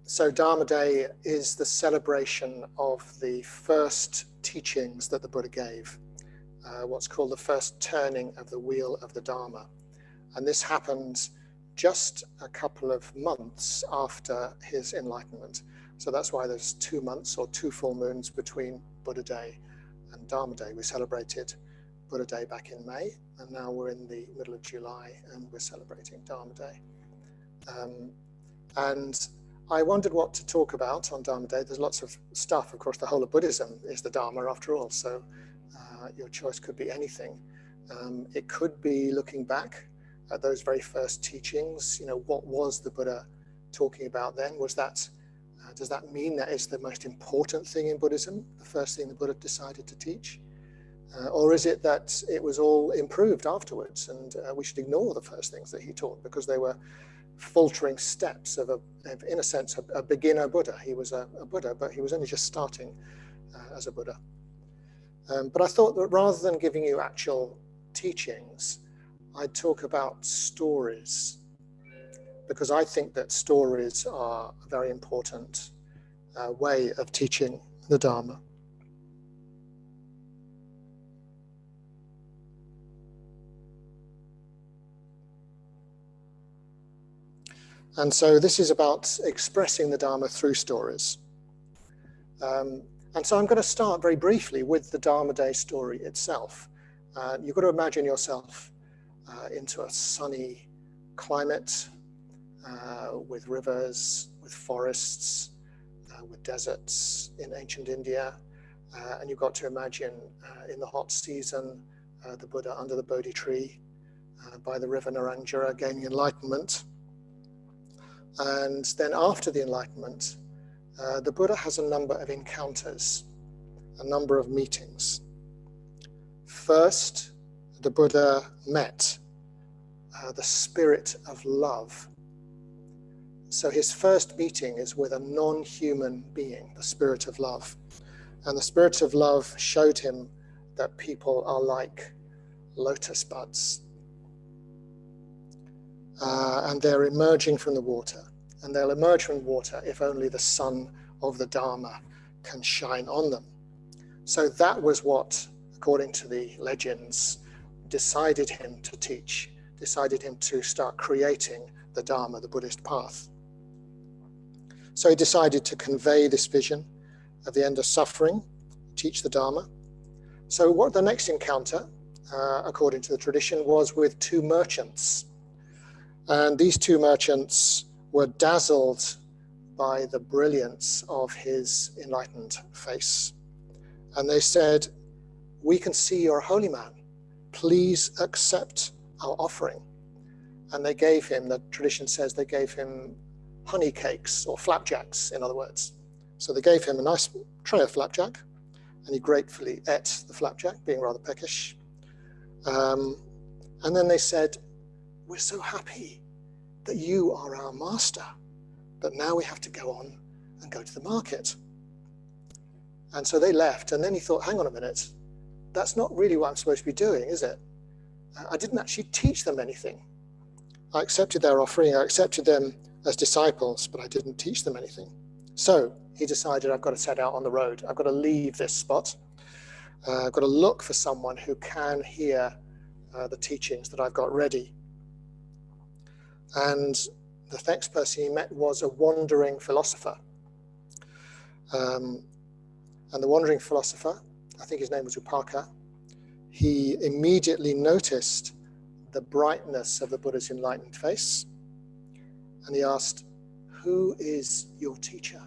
So Dharma Day is the celebration of the first teachings that the Buddha gave, what's called the first turning of the wheel of the Dharma. And this happened just a couple of months after his enlightenment. So that's why there's 2 months or 2 full moons between Buddha Day and Dharma Day. We celebrated Buddha Day back in May, and now we're in the middle of July and we're celebrating Dharma Day. And I wondered what to talk about on Dharma Day. There's lots of stuff. Of course, the whole of Buddhism is the Dharma after all, so your choice could be anything. It could be looking back at those very first teachings. You know, what was the Buddha talking about then? Was that, does that mean that it's the most important thing in Buddhism, the first thing the Buddha decided to teach? Or is it that it was all improved afterwards and we should ignore the first things that he taught because they were faltering steps of in a sense, a beginner Buddha. He was a Buddha, but he was only just starting as a Buddha. But I thought that rather than giving you actual teachings, I'd talk about stories, because I think that stories are a very important way of teaching the Dharma. And so this is about expressing the Dharma through stories. And so I'm going to start very briefly with the Dharma Day story itself. You've got to imagine yourself into a sunny climate with rivers, with forests, with deserts in ancient India. And you've got to imagine in the hot season, the Buddha under the Bodhi tree by the river Naranjara gaining enlightenment. And then after the enlightenment, the Buddha has a number of encounters, a number of meetings. First, the Buddha met the spirit of love. So his first meeting is with a non-human being, the spirit of love. And the spirit of love showed him that people are like lotus buds. And they're emerging from the water. And they'll emerge from water if only the sun of the Dharma can shine on them. So that was what, according to the legends, decided him to teach, decided him to start creating the Dharma, the Buddhist path. So he decided to convey this vision of the end of suffering, teach the Dharma. So what the next encounter, according to the tradition, was with 2 merchants. And these 2 merchants were dazzled by the brilliance of his enlightened face. And they said, "We can see you're a holy man. Please accept our offering." And they gave him, the tradition says they gave him honey cakes, or flapjacks, in other words. So they gave him a nice tray of flapjack, and he gratefully ate the flapjack, being rather peckish. And then they said, "We're so happy that you are our master, but now we have to go on and go to the market." And so they left, and then he thought, hang on a minute, that's not really what I'm supposed to be doing, is it? I didn't actually teach them anything. I accepted their offering, I accepted them as disciples, but I didn't teach them anything. So he decided, I've got to set out on the road. I've got to leave this spot. I've got to look for someone who can hear the teachings that I've got ready. And the next person he met was a wandering philosopher. And the wandering philosopher, I think his name was Upaka, he immediately noticed the brightness of the Buddha's enlightened face. And he asked, "Who is your teacher?"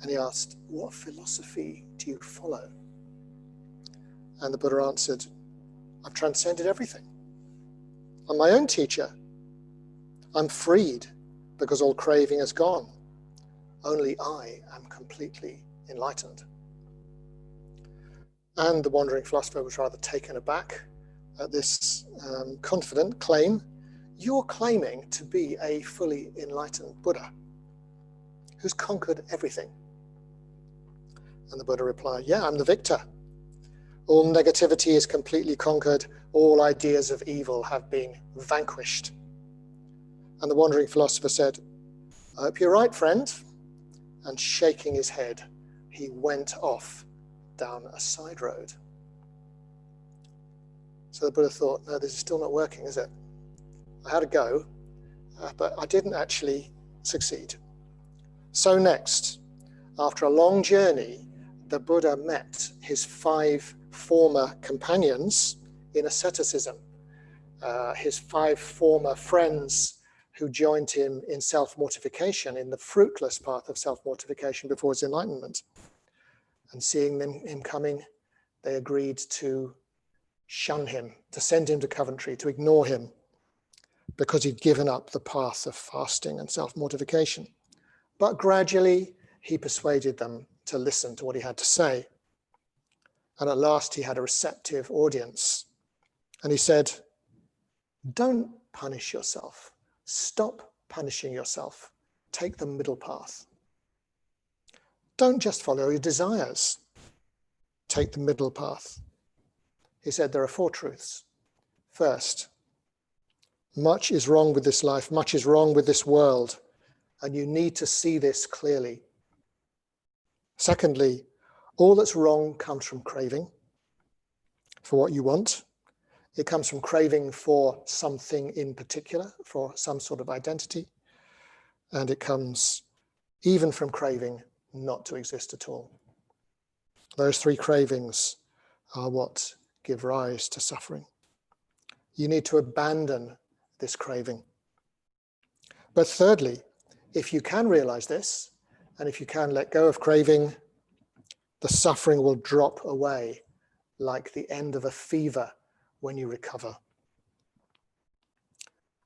And he asked, "What philosophy do you follow?" And the Buddha answered, "I've transcended everything. I'm my own teacher. I'm freed because all craving is gone. Only I am completely enlightened." And the wandering philosopher was rather taken aback at this confident claim. "You're claiming to be a fully enlightened Buddha who's conquered everything." And the Buddha replied, "Yeah, I'm the victor. All negativity is completely conquered. All ideas of evil have been vanquished." And the wandering philosopher said, I hope you're right, friend. And shaking his head, he went off down a side road. So the Buddha thought, no, this is still not working, is it? I had a go, but I didn't actually succeed. So next, after a long journey, the Buddha met his 5 former companions in asceticism, his 5 former friends who joined him in self-mortification, in the fruitless path of self-mortification before his enlightenment. And seeing him coming, they agreed to shun him, to send him to Coventry, to ignore him, because he'd given up the path of fasting and self-mortification. But gradually, he persuaded them to listen to what he had to say. And at last, he had a receptive audience. And he said, don't punish yourself. Stop punishing yourself. Take the middle path. Don't just follow your desires. Take the middle path. He said there are 4 truths. First, much is wrong with this life, much is wrong with this world, and you need to see this clearly. Secondly, all that's wrong comes from craving for what you want. It comes from craving for something in particular, for some sort of identity. And it comes even from craving not to exist at all. Those 3 cravings are what give rise to suffering. You need to abandon this craving. But thirdly, if you can realize this, and if you can let go of craving, the suffering will drop away like the end of a fever when you recover.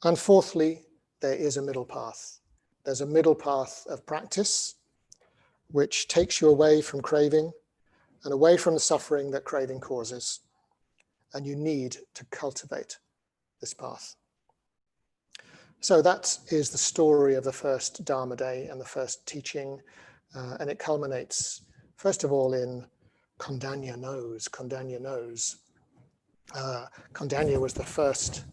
And fourthly, there is a middle path. There's a middle path of practice which takes you away from craving and away from the suffering that craving causes. And you need to cultivate this path. So that is the story of the first Dharma Day and the first teaching. And it culminates, first of all, in Kondanya knows. Kondanya knows. Kondanya was the first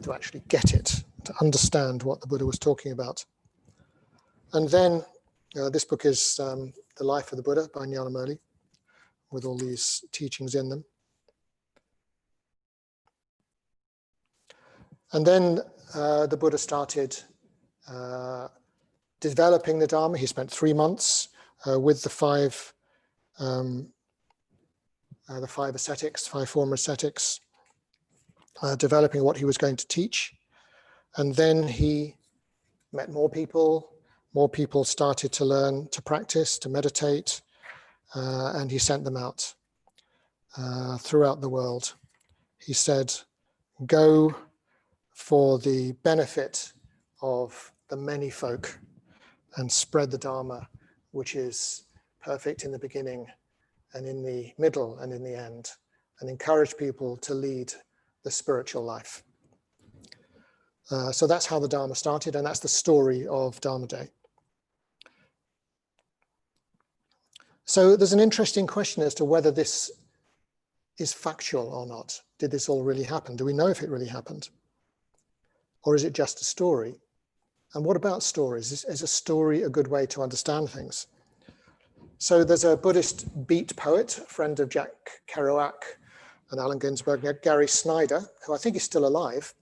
to actually get it, to understand what the Buddha was talking about. And then this book is The Life of the Buddha by Nyanamoli, with all these teachings in them. And then the Buddha started developing the Dharma. He spent 3 months with the 5 ascetics, 5 former ascetics, developing what he was going to teach. And then he met more people. More people started to learn to practice, to meditate, and he sent them out throughout the world. He said, go for the benefit of the many folk and spread the Dharma, which is perfect in the beginning and in the middle and in the end, and encourage people to lead the spiritual life. So that's how the Dharma started, and that's the story of Dharma Day. So there's an interesting question as to whether this is factual or not. Did this all really happen? Do we know if it really happened? Or is it just a story? And what about stories? Is a story a good way to understand things? So there's a Buddhist beat poet, friend of Jack Kerouac and Allen Ginsberg, Gary Snyder, who I think is still alive.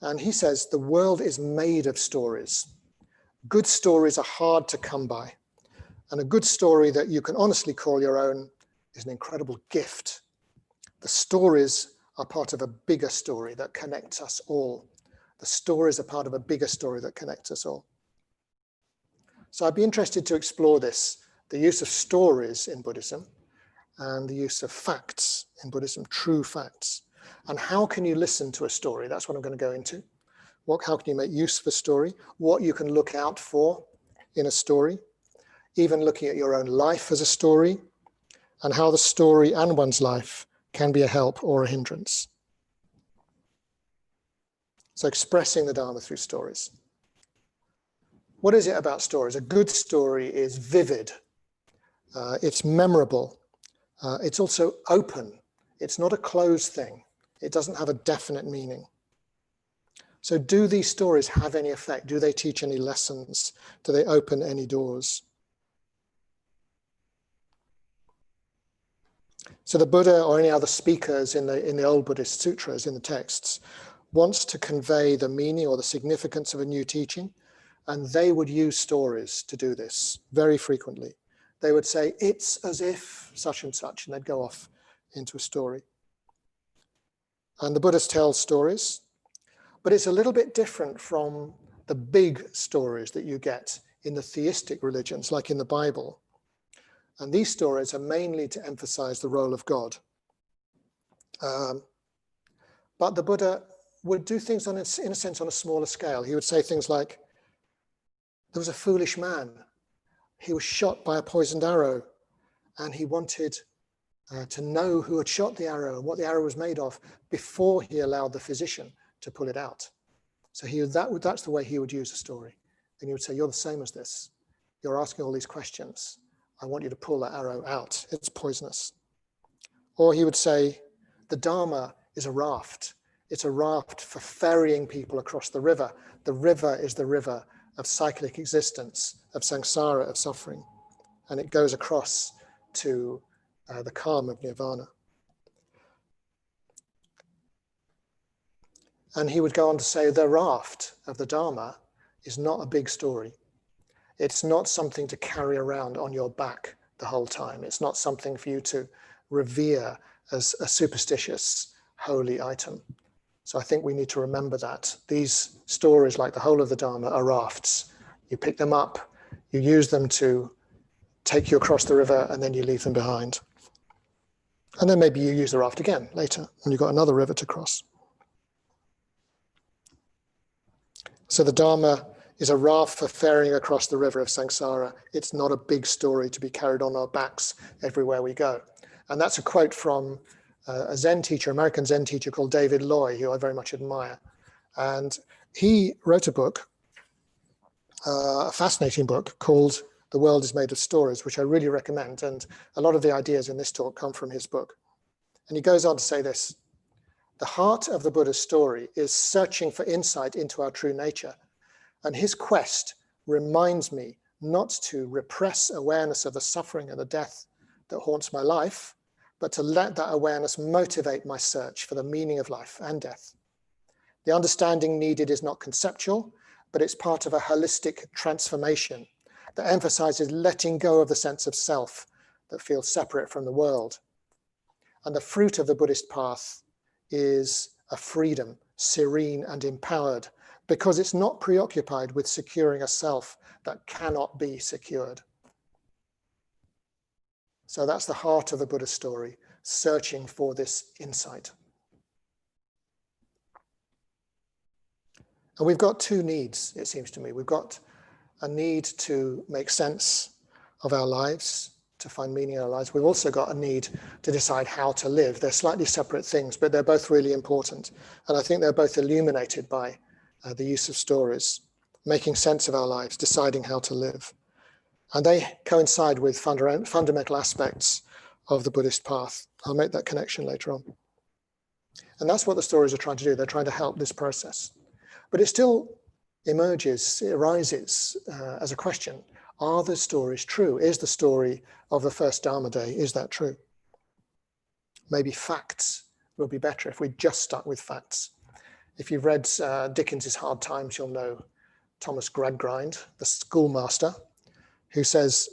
And he says, the world is made of stories. Good stories are hard to come by. And a good story that you can honestly call your own is an incredible gift. The stories are part of a bigger story that connects us all. The stories are part of a bigger story that connects us all. So I'd be interested to explore this, the use of stories in Buddhism and the use of facts in Buddhism, true facts. And how can you listen to a story? That's what I'm going to go into. How can you make use of a story? What you can look out for in a story, even looking at your own life as a story, and how the story and one's life can be a help or a hindrance. So expressing the Dharma through stories. What is it about stories? A good story is vivid. It's memorable. It's also open. It's not a closed thing. It doesn't have a definite meaning. So do these stories have any effect? Do they teach any lessons? Do they open any doors? So the Buddha or any other speakers in the old Buddhist sutras, in the texts, wants to convey the meaning or the significance of a new teaching, and they would use stories to do this very frequently. They would say, it's as if such and such, and they'd go off into a story. And the Buddhists tell stories, but it's a little bit different from the big stories that you get in the theistic religions, like in the Bible. And these stories are mainly to emphasize the role of God. But the Buddha would do things in a sense on a smaller scale. He would say things like, there was a foolish man. He was shot by a poisoned arrow, and he wanted to know who had shot the arrow and what the arrow was made of before he allowed the physician to pull it out. So that's the way he would use a story. And he would say, you're the same as this. You're asking all these questions. I want you to pull that arrow out. It's poisonous. Or he would say, the Dharma is a raft. It's a raft for ferrying people across the river. The river is the river of cyclic existence, of samsara, of suffering. And it goes across to the calm of nirvana. And he would go on to say, the raft of the Dharma is not a big story. It's not something to carry around on your back the whole time. It's not something for you to revere as a superstitious, holy item. So I think we need to remember that. These stories, like the whole of the Dharma, are rafts. You pick them up, you use them to take you across the river, and then you leave them behind. And then maybe you use the raft again later, and you've got another river to cross. So the Dharma is a raft for ferrying across the river of samsara. It's not a big story to be carried on our backs everywhere we go. And that's a quote from a Zen teacher, American Zen teacher called David Loy, who I very much admire. And he wrote a book, a fascinating book called The World is Made of Stories, which I really recommend. And a lot of the ideas in this talk come from his book. And he goes on to say this: the heart of the Buddha's story is searching for insight into our true nature. And his quest reminds me not to repress awareness of the suffering and the death that haunts my life, but to let that awareness motivate my search for the meaning of life and death. The understanding needed is not conceptual, but it's part of a holistic transformation that emphasizes letting go of the sense of self that feels separate from the world. And the fruit of the Buddhist path is a freedom, serene and empowered, because it's not preoccupied with securing a self that cannot be secured. So that's the heart of the Buddha story, searching for this insight. And we've got two needs, it seems to me. We've got a need to make sense of our lives, to find meaning in our lives. We've also got a need to decide how to live. They're slightly separate things, but they're both really important. And I think they're both illuminated by the use of stories, making sense of our lives, deciding how to live. And they coincide with fundamental aspects of the Buddhist path. I'll make that connection later on. And that's what the stories are trying to do. They're trying to help this process. But it still arises as a question. Are the stories true? Is the story of the first Dharma day, is that true? Maybe facts will be better if we just stuck with facts. If you've read Dickens' Hard Times, you'll know Thomas Gradgrind, the schoolmaster, who says,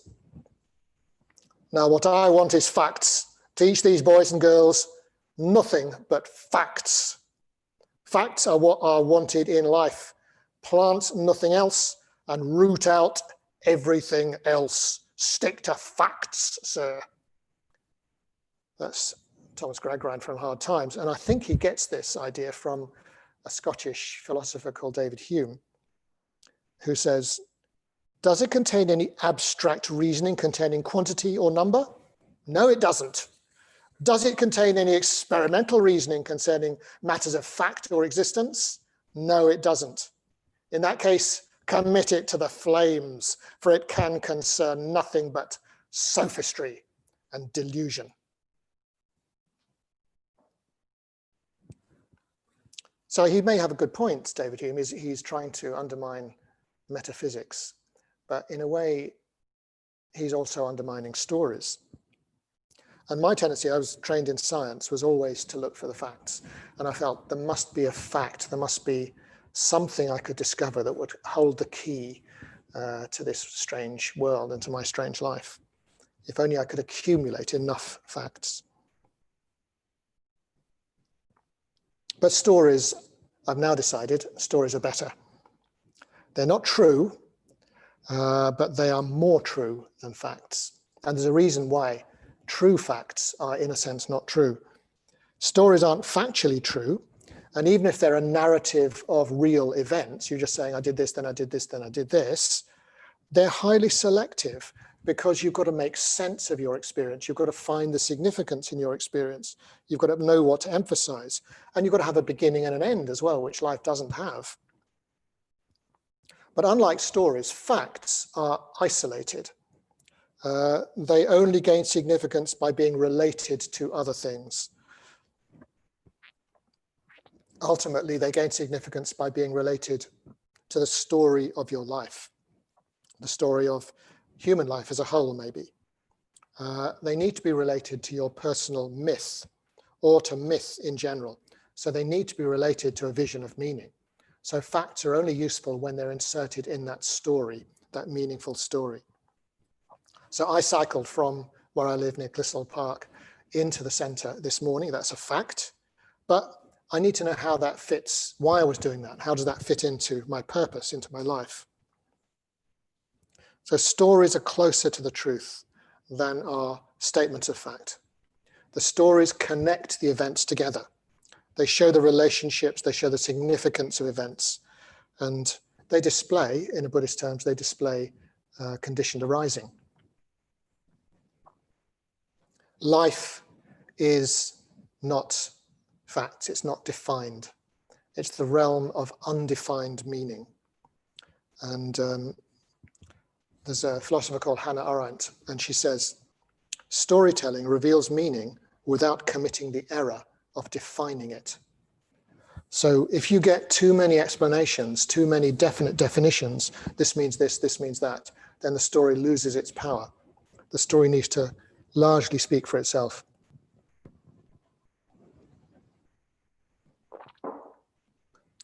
now what I want is facts. Teach these boys and girls nothing but facts. Facts are what are wanted in life. Plant nothing else and root out everything else. Stick to facts, sir. That's Thomas Gradgrind from Hard Times. And I think he gets this idea from a Scottish philosopher called David Hume, who says, does it contain any abstract reasoning containing quantity or number? No, it doesn't. Does it contain any experimental reasoning concerning matters of fact or existence? No, it doesn't. In that case, commit it to the flames, for it can concern nothing but sophistry and delusion. So he may have a good point, David Hume, he's trying to undermine metaphysics, but in a way, he's also undermining stories. And my tendency, I was trained in science, was always to look for the facts. And I felt there must be a fact, there must be something I could discover that would hold the key to this strange world and to my strange life. If only I could accumulate enough facts. But stories, I've now decided, stories are better. They're not true, but they are more true than facts. And there's a reason why true facts are, in a sense, not true. Stories aren't factually true, and even if they're a narrative of real events, you're just saying, I did this, then I did this, then I did this, they're highly selective because you've got to make sense of your experience. You've got to find the significance in your experience. You've got to know what to emphasize. And you've got to have a beginning and an end as well, which life doesn't have. But unlike stories, facts are isolated. They only gain significance by being related to other things. Ultimately, they gain significance by being related to the story of your life, the story of human life as a whole, maybe. They need to be related to your personal myth or to myth in general. So they need to be related to a vision of meaning. So facts are only useful when they're inserted in that story, that meaningful story. So I cycled from where I live near Clissold Park into the centre this morning. That's a fact. But I need to know how that fits, why I was doing that. How does that fit into my purpose, into my life? So stories are closer to the truth than are statements of fact. The stories connect the events together. They show the relationships, they show the significance of events. And they display, in Buddhist terms, they display conditioned arising. Life is not facts, it's not defined. It's the realm of undefined meaning. And there's a philosopher called Hannah Arendt, and she says, storytelling reveals meaning without committing the error of defining it. So if you get too many explanations, too many definite definitions, this means this means that, then the story loses its power. The story needs to largely speak for itself.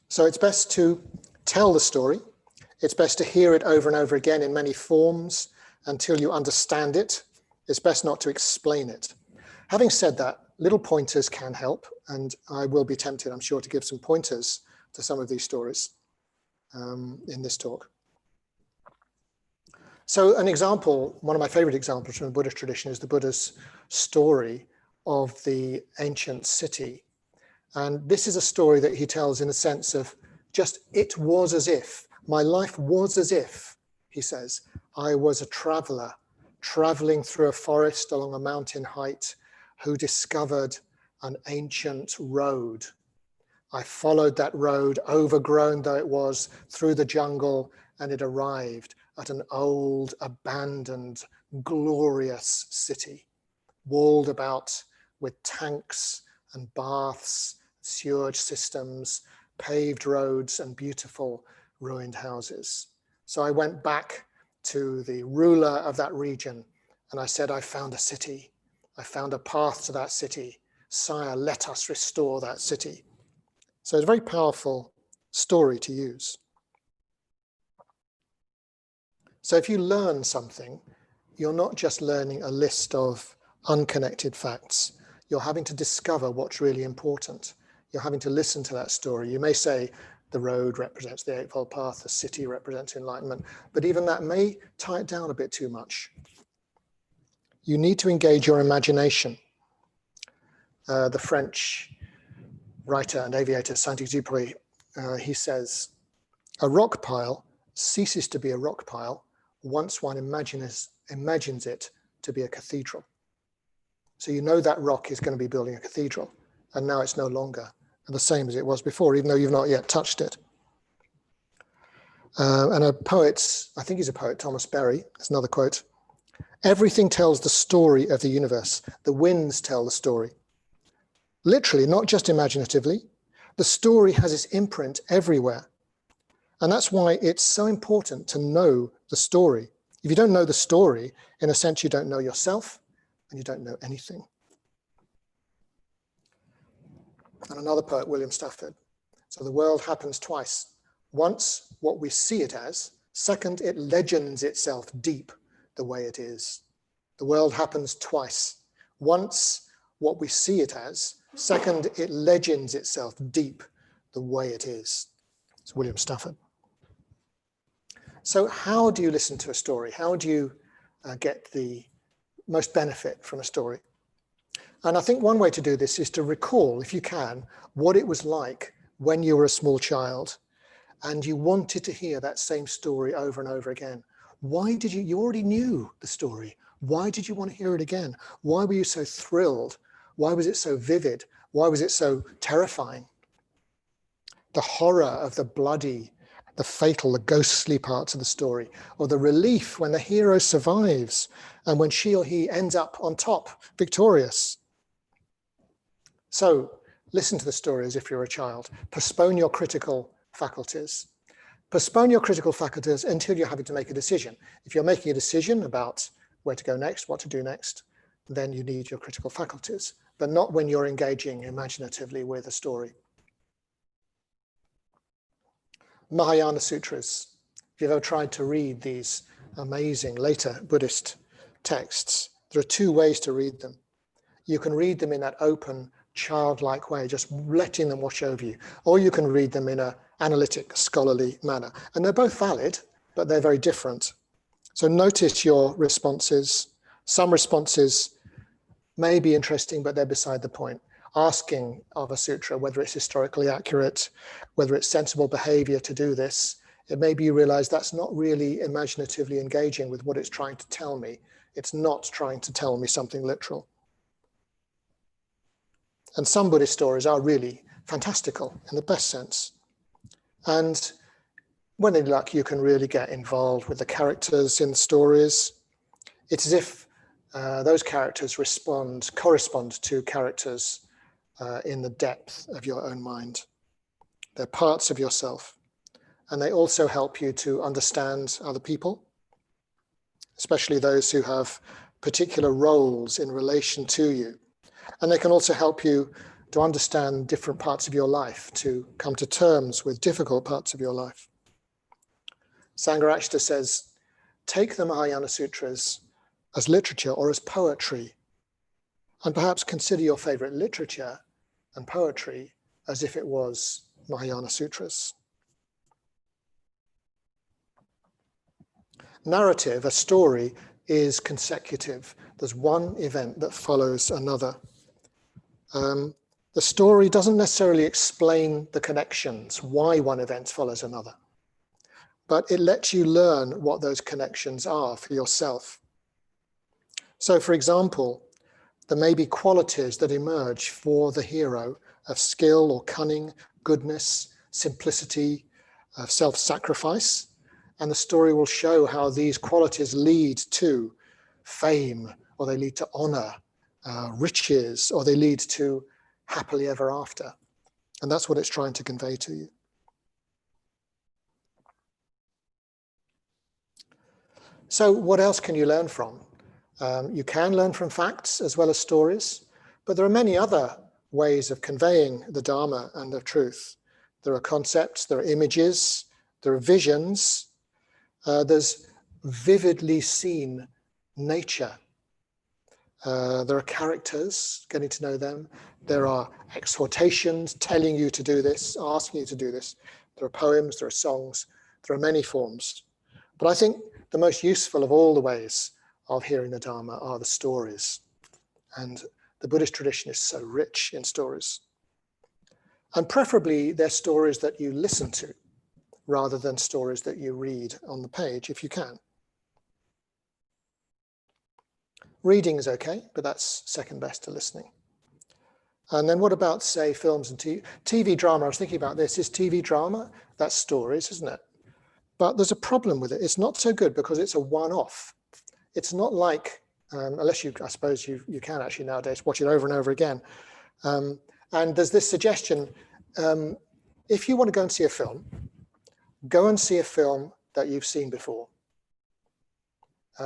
So it's best to tell the story. It's best to hear it over and over again in many forms until you understand it. It's best not to explain it. Having said that, little pointers can help, and I will be tempted, I'm sure, to give some pointers to some of these stories in this talk. So an example, one of my favorite examples from the Buddhist tradition is the Buddha's story of the ancient city. And this is a story that he tells in a sense of just, it was as if, my life was as if, he says, I was a traveler traveling through a forest along a mountain height who discovered an ancient road. I followed that road, overgrown though it was, through the jungle, and it arrived at an old, abandoned, glorious city, walled about with tanks and baths, sewage systems, paved roads, and beautiful ruined houses. So I went back to the ruler of that region, and I said, I found a city. I found a path to that city. Sire, let us restore that city. So it's a very powerful story to use. So if you learn something, you're not just learning a list of unconnected facts. You're having to discover what's really important. You're having to listen to that story. You may say the road represents the Eightfold Path, the city represents enlightenment, but even that may tie it down a bit too much. You need to engage your imagination. The French writer and aviator Saint-Exupéry, he says, a rock pile ceases to be a rock pile once one imagines it to be a cathedral. So you know that rock is going to be building a cathedral, and now it's no longer the same as it was before, even though you've not yet touched it. And a poet, I think he's a poet, Thomas Berry, there's another quote, everything tells the story of the universe. The winds tell the story. Literally, not just imaginatively. The story has its imprint everywhere. And that's why it's so important to know the story. If you don't know the story, in a sense, you don't know yourself and you don't know anything. And another poet, William Stafford. So the world happens twice. Once, what we see it as. Second, it legends itself deep the way it is. The world happens twice. Once, what we see it as. Second, it legends itself deep the way it is. It's William Stafford. So how do you listen to a story? How do you get the most benefit from a story? And I think one way to do this is to recall, if you can, what it was like when you were a small child and you wanted to hear that same story over and over again. Why did you already knew the story. Why did you want to hear it again? Why were you so thrilled? Why was it so vivid? Why was it so terrifying? The horror of the bloody, the fatal, the ghostly parts of the story, or the relief when the hero survives and when she or he ends up on top, victorious. So listen to the story as if you're a child. Postpone your critical faculties. Postpone your critical faculties until you're having to make a decision. If you're making a decision about where to go next, what to do next, then you need your critical faculties, but not when you're engaging imaginatively with a story. Mahayana Sutras. If you've ever tried to read these amazing later Buddhist texts, there are two ways to read them. You can read them in that open, childlike way, just letting them wash over you, or you can read them in an analytic, scholarly manner. And they're both valid, but they're very different. So notice your responses. Some responses may be interesting, but they're beside the point. Asking of a sutra whether it's historically accurate, whether it's sensible behavior to do this, it may be you realize that's not really imaginatively engaging with what it's trying to tell me. It's not trying to tell me something literal. And some Buddhist stories are really fantastical in the best sense. And when in luck, you can really get involved with the characters in the stories. It's as if those characters correspond to characters in the depth of your own mind. They're parts of yourself. And they also help you to understand other people, especially those who have particular roles in relation to you. And they can also help you to understand different parts of your life, to come to terms with difficult parts of your life. Sangharakshita says, take the Mahayana Sutras as literature or as poetry, and perhaps consider your favorite literature and poetry as if it was Mahayana Sutras. Narrative, a story, is consecutive. There's one event that follows another. The story doesn't necessarily explain the connections, why one event follows another, but it lets you learn what those connections are for yourself. So, for example, there may be qualities that emerge for the hero of skill or cunning, goodness, simplicity, self-sacrifice, and the story will show how these qualities lead to fame, or they lead to honor, riches, or they lead to happily ever after. And that's what it's trying to convey to you. So what else can you learn from? You can learn from facts as well as stories, but there are many other ways of conveying the Dharma and the truth. There are concepts, there are images, there are visions, there's vividly seen nature. There are characters, getting to know them. There are exhortations telling you to do this, asking you to do this. There are poems, there are songs, there are many forms. But I think the most useful of all the ways of hearing the Dharma are the stories. And the Buddhist tradition is so rich in stories. And preferably they're stories that you listen to rather than stories that you read on the page, if you can. Reading is okay, but that's second best to listening. And then what about, say, films and TV drama? I was thinking about this. Is TV drama? That's stories, isn't it? But there's a problem with it. It's not so good because it's a one-off. It's not like, unless you, I suppose you can actually nowadays watch it over and over again. And there's this suggestion, if you want to go and see a film, go and see a film that you've seen before.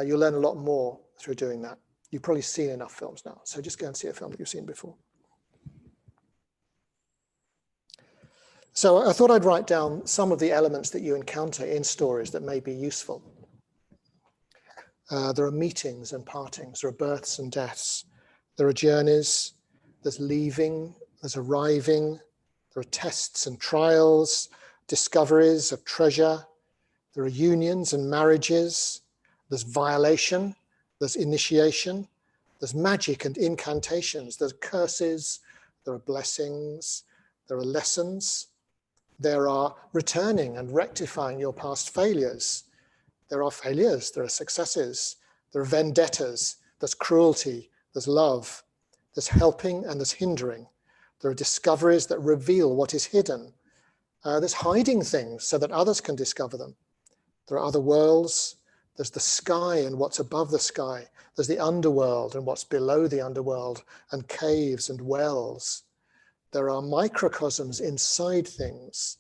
You'll learn a lot more through doing that. You've probably seen enough films now, so just go and see a film that you've seen before. So I thought I'd write down some of the elements that you encounter in stories that may be useful. There are meetings and partings, there are births and deaths, there are journeys, there's leaving, there's arriving, there are tests and trials, discoveries of treasure, there are unions and marriages, there's violation, there's initiation, there's magic and incantations, there's curses, there are blessings, there are lessons, there are returning and rectifying your past failures. There are failures, there are successes, there are vendettas, there's cruelty, there's love, there's helping and there's hindering. There are discoveries that reveal what is hidden. There's hiding things so that others can discover them. There are other worlds, there's the sky and what's above the sky. There's the underworld and what's below the underworld, and caves and wells. There are microcosms inside things,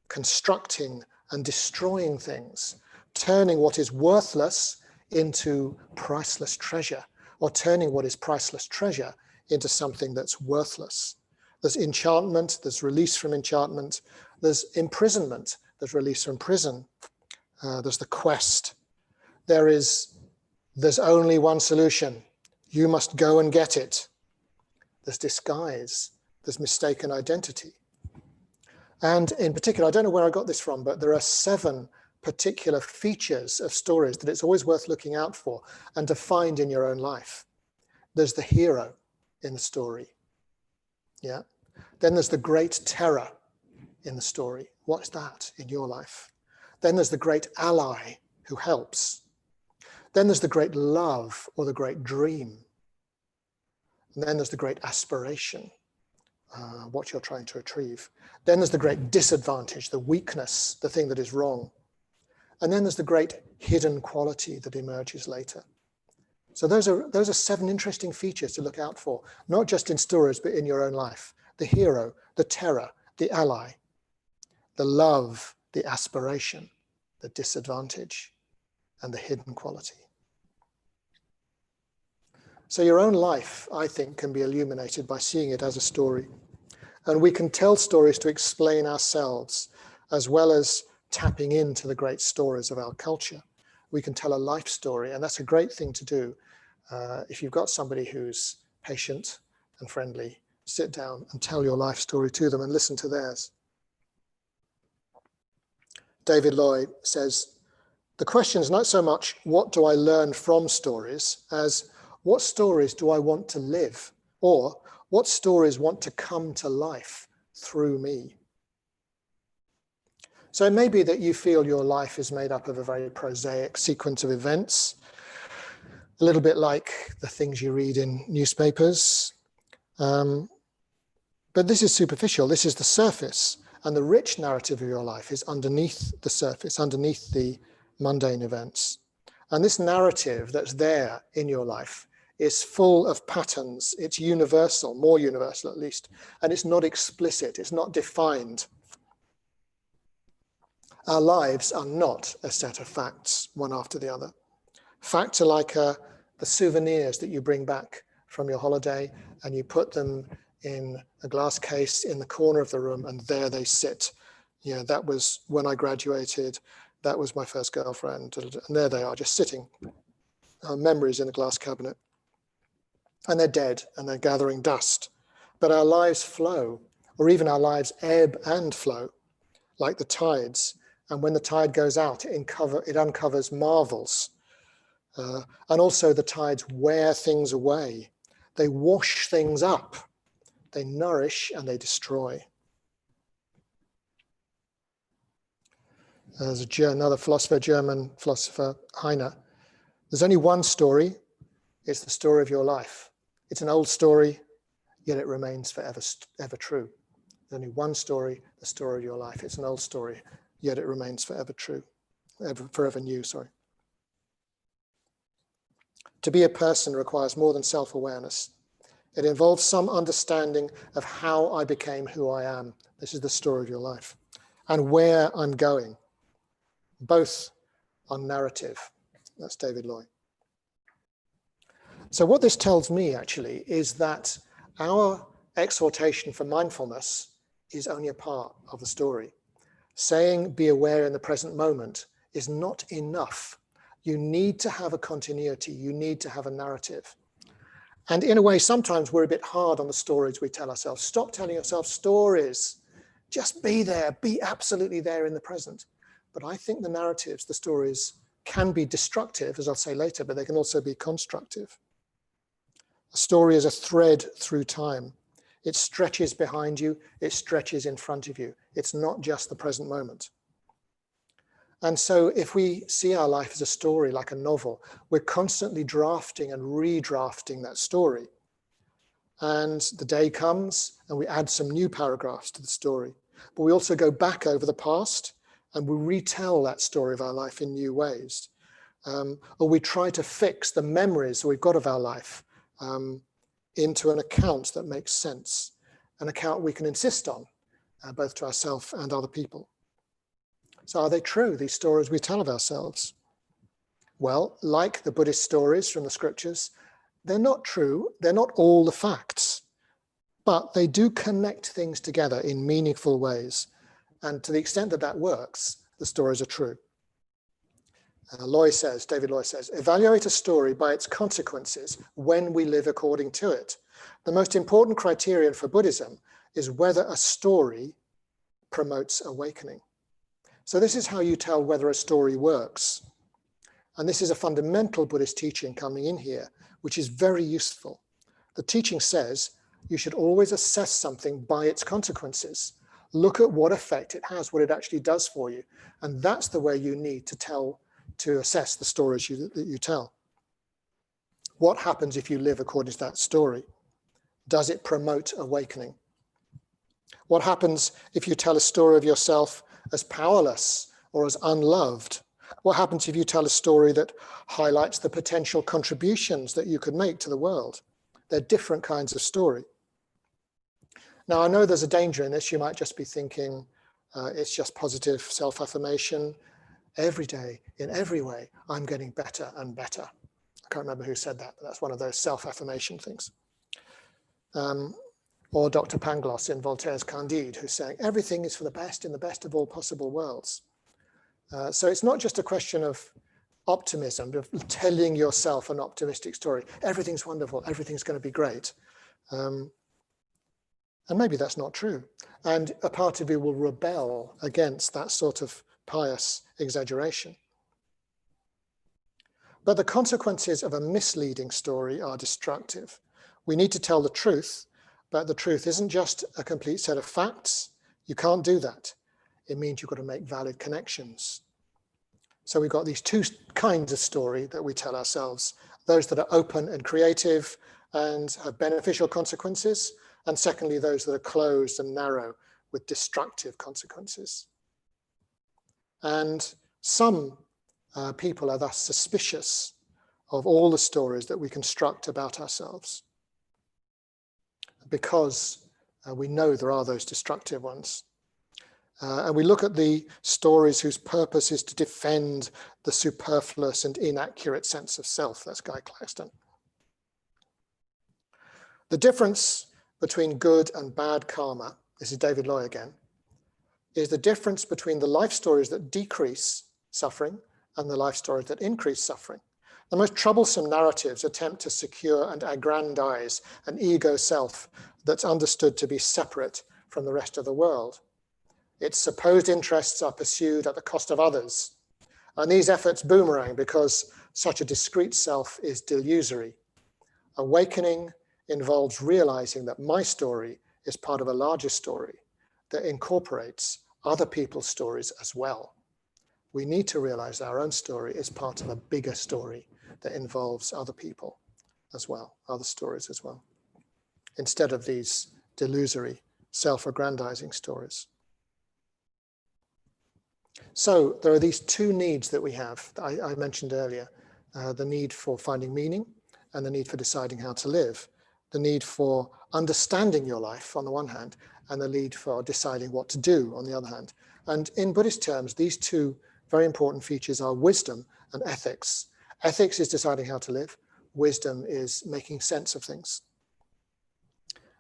constructing and destroying things, turning what is worthless into priceless treasure, or turning what is priceless treasure into something that's worthless. There's enchantment, there's release from enchantment, there's imprisonment, there's release from prison, there's the quest. There's only one solution. You must go and get it. There's disguise, there's mistaken identity. And in particular, I don't know where I got this from, but there are 7 particular features of stories that it's always worth looking out for and to find in your own life. There's the hero in the story. Yeah. Then there's the great terror in the story. What's that in your life? Then there's the great ally who helps. Then there's the great love or the great dream. And then there's the great aspiration, what you're trying to achieve. Then there's the great disadvantage, the weakness, the thing that is wrong. And then there's the great hidden quality that emerges later. So those are 7 interesting features to look out for, not just in stories, but in your own life. The hero, the terror, the ally, the love, the aspiration, the disadvantage, and the hidden quality. So your own life, I think, can be illuminated by seeing it as a story. And we can tell stories to explain ourselves, as well as tapping into the great stories of our culture. We can tell a life story, and that's a great thing to do. If you've got somebody who's patient and friendly, sit down and tell your life story to them and listen to theirs. David Lloyd says, the question is not so much what do I learn from stories as what stories do I want to live, or what stories want to come to life through me. So it may be that you feel your life is made up of a very prosaic sequence of events, a little bit like the things you read in newspapers. But this is superficial, this is the surface. And the rich narrative of your life is underneath the surface, underneath the mundane events. And this narrative that's there in your life is full of patterns. It's universal, more universal at least. And it's not explicit, it's not defined. Our lives are not a set of facts, one after the other. Facts are like the souvenirs that you bring back from your holiday, and you put them in a glass case in the corner of the room, and there they sit. Yeah, that was when I graduated, that was my first girlfriend, and there they are, just sitting. Memories in a glass cabinet. And they're dead, and they're gathering dust. But our lives flow, or even our lives ebb and flow, like the tides. And when the tide goes out, it uncovers marvels. And also the tides wear things away. They wash things up. They nourish and they destroy. There's another philosopher, German philosopher, Heine. There's only one story. It's the story of your life. It's an old story, yet it remains forever true. There's only one story, the story of your life. It's an old story, yet it remains forever true, forever new, sorry. To be a person requires more than self-awareness. It involves some understanding of how I became who I am. This is the story of your life. And where I'm going. Both are narrative. That's David Loy. So what this tells me actually is that our exhortation for mindfulness is only a part of the story. Saying be aware in the present moment is not enough. You need to have a continuity. You need to have a narrative. And in a way, sometimes we're a bit hard on the stories we tell ourselves. Stop telling yourself stories. Just be there. Be absolutely there in the present. But I think the narratives, the stories, can be destructive, as I'll say later, but they can also be constructive. A story is a thread through time. It stretches behind you. It stretches in front of you. It's not just the present moment. And so if we see our life as a story, like a novel, we're constantly drafting and redrafting that story. And the day comes and we add some new paragraphs to the story. But we also go back over the past and we retell that story of our life in new ways. Or we try to fix the memories we've got of our life into an account that makes sense, an account we can insist on, both to ourselves and other people. So are they true, these stories we tell of ourselves? Well, like the Buddhist stories from the scriptures, they're not true. They're not all the facts, but they do connect things together in meaningful ways. And to the extent that that works, the stories are true. David Loy says, evaluate a story by its consequences when we live according to it. The most important criterion for Buddhism is whether a story promotes awakening. So this is how you tell whether a story works. And this is a fundamental Buddhist teaching coming in here, which is very useful. The teaching says you should always assess something by its consequences. Look at what effect it has, what it actually does for you. And that's the way you need to assess the stories that you tell. What happens if you live according to that story? Does it promote awakening? What happens if you tell a story of yourself as powerless or as unloved? What happens if you tell a story that highlights the potential contributions that you could make to the world? They're different kinds of story. Now, I know there's a danger in this. You might just be thinking it's just positive self-affirmation. Every day, in every way, I'm getting better and better. I can't remember who said that, but that's one of those self-affirmation things. Or Dr. Pangloss in Voltaire's Candide, who's saying everything is for the best in the best of all possible worlds. So it's not just a question of optimism, of telling yourself an optimistic story. Everything's wonderful, everything's going to be great. And maybe that's not true. And a part of you will rebel against that sort of pious exaggeration. But the consequences of a misleading story are destructive. We need to tell the truth, but the truth isn't just a complete set of facts. You can't do that. It means you've got to make valid connections. So we've got these two kinds of story that we tell ourselves, those that are open and creative and have beneficial consequences, and secondly, those that are closed and narrow with destructive consequences. And some people are thus suspicious of all the stories that we construct about ourselves, because we know there are those destructive ones. And we look at the stories whose purpose is to defend the superfluous and inaccurate sense of self. That's Guy Claxton. The difference between good and bad karma, this is David Loy again, is the difference between the life stories that decrease suffering and the life stories that increase suffering. The most troublesome narratives attempt to secure and aggrandize an ego self that's understood to be separate from the rest of the world. Its supposed interests are pursued at the cost of others. And these efforts boomerang because such a discrete self is delusory. Awakening involves realizing that my story is part of a larger story that incorporates other people's stories as well. We need to realize our own story is part of a bigger story that involves other people as well, other stories as well, instead of these delusory, self-aggrandizing stories. So there are these two needs that we have that I mentioned earlier, the need for finding meaning and the need for deciding how to live. the need for understanding your life on the one hand, and the need for deciding what to do on the other hand. And in Buddhist terms, these two very important features are wisdom and ethics. Ethics is deciding how to live. Wisdom is making sense of things.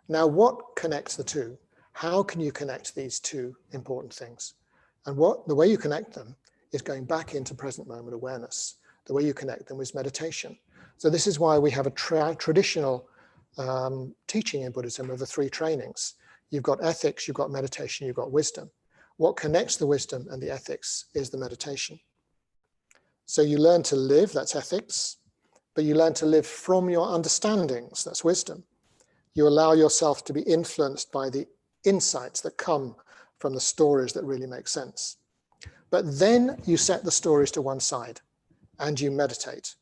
Now, what connects the two? How can you connect these two important things? And the way you connect them is going back into present moment awareness. The way you connect them is meditation. So this is why we have a traditional teaching in Buddhism of the three trainings. You've got ethics, you've got meditation, you've got wisdom. What connects the wisdom and the ethics is the meditation. So you learn to live, that's ethics, but you learn to live from your understandings, that's wisdom. You allow yourself to be influenced by the insights that come from the stories that really make sense. But then you set the stories to one side and you meditate.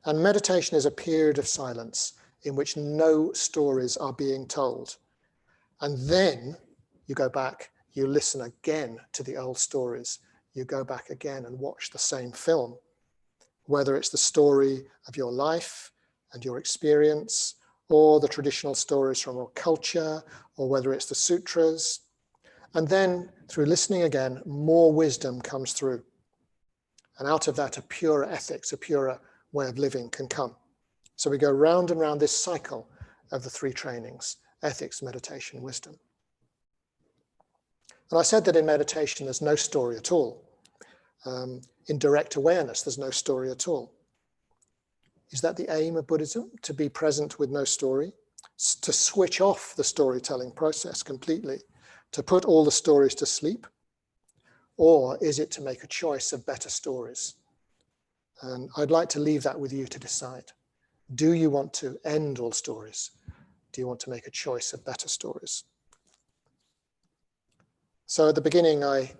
And meditation is a period of silence in which no stories are being told. And then you go back, you listen again to the old stories. You go back again and watch the same film, whether it's the story of your life and your experience, or the traditional stories from your culture, or whether it's the sutras. And then through listening again, more wisdom comes through. And out of that, a purer ethics, a purer way of living can come. So we go round and round this cycle of the three trainings: ethics, meditation, wisdom. And I said that in meditation, there's no story at all. In direct awareness, there's no story at all. Is that the aim of Buddhism? To be present with no story? To switch off the storytelling process completely? To put all the stories to sleep? Or is it to make a choice of better stories? And I'd like to leave that with you to decide. Do you want to end all stories? Do you want to make a choice of better stories? So at the beginning, I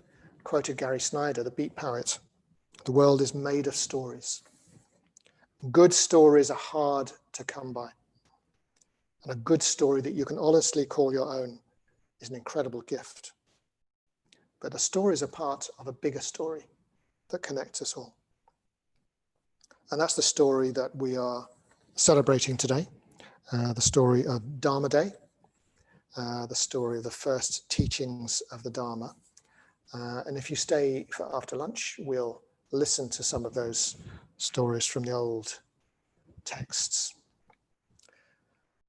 quoted Gary Snyder, the beat poet. The world is made of stories. Good stories are hard to come by. And a good story that you can honestly call your own is an incredible gift. But the stories are part of a bigger story that connects us all. And that's the story that we are celebrating today, the story of Dharma Day, the story of the first teachings of the Dharma. And if you stay for after lunch, we'll listen to some of those stories from the old texts.